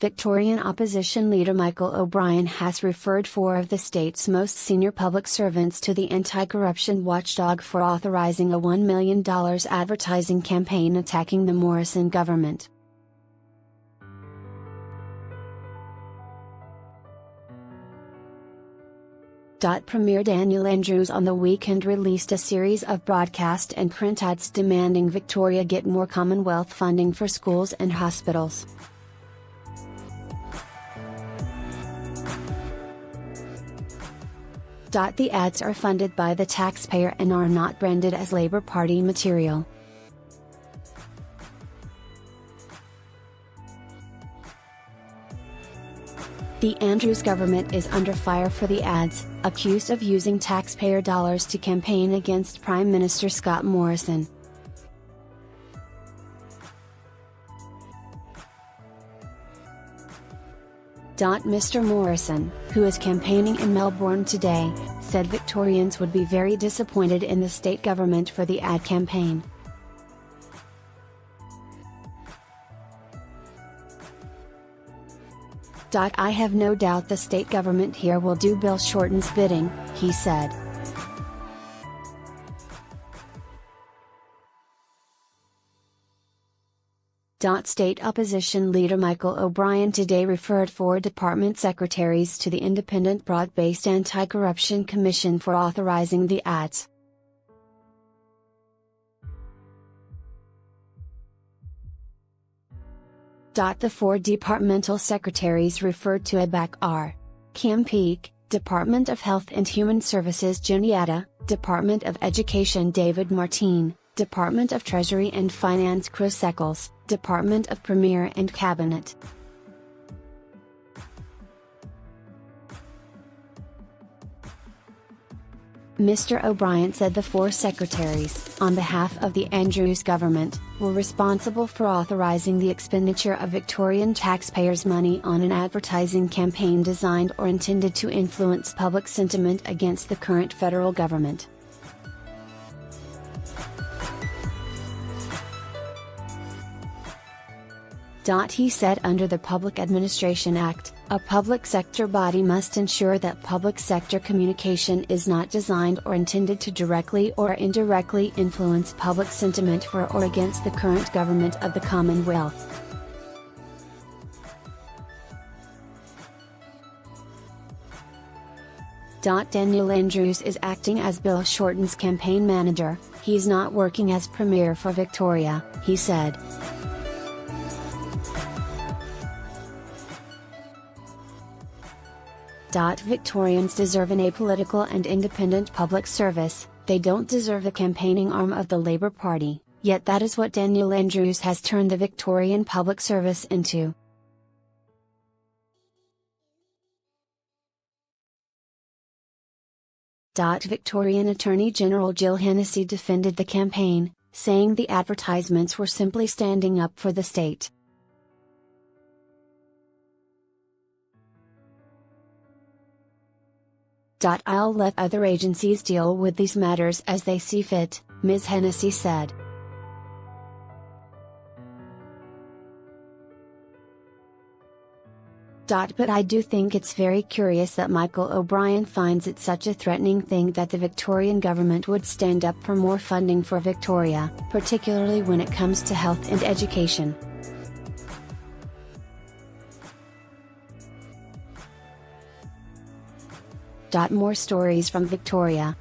Victorian Opposition leader Michael O'Brien has referred four of the state's most senior public servants to the anti-corruption watchdog for authorizing a $1 million advertising campaign attacking the Morrison government. Premier Daniel Andrews on the weekend released a series of broadcast and print ads demanding Victoria get more Commonwealth funding for schools and hospitals. The ads are funded by the taxpayer and are not branded as Labour Party material. The Andrews government is under fire for the ads, accused of using taxpayer dollars to campaign against Prime Minister Scott Morrison. Mr. Morrison, who is campaigning in Melbourne today, said Victorians would be very disappointed in the state government for the ad campaign. I have no doubt the state government here will do Bill Shorten's bidding, he said. State opposition leader Michael O'Brien today referred four department secretaries to the Independent Broad-Based Anti-Corruption Commission for authorizing the ads. The four departmental secretaries referred to IBAC are Kim Peake, Department of Health and Human Services Juniata, Department of Education David Martin, Department of Treasury and Finance Chris Eccles, Department of Premier and Cabinet. Mr. O'Brien said the four secretaries, on behalf of the Andrews government, were responsible for authorising the expenditure of Victorian taxpayers' money on an advertising campaign designed or intended to influence public sentiment against the current federal government. He said under the Public Administration Act, a public sector body must ensure that public sector communication is not designed or intended to directly or indirectly influence public sentiment for or against the current government of the Commonwealth. Daniel Andrews is acting as Bill Shorten's campaign manager, he's not working as Premier for Victoria, he said. Victorians deserve an apolitical and independent public service, they don't deserve the campaigning arm of the Labour Party, yet that is what Daniel Andrews has turned the Victorian public service into. Victorian Attorney General Jill Hennessy defended the campaign, saying the advertisements were simply standing up for the state. I'll let other agencies deal with these matters as they see fit, Ms. Hennessy said. But I do think it's very curious that Michael O'Brien finds it such a threatening thing that the Victorian government would stand up for more funding for Victoria, particularly when it comes to health and education. More stories from Victoria.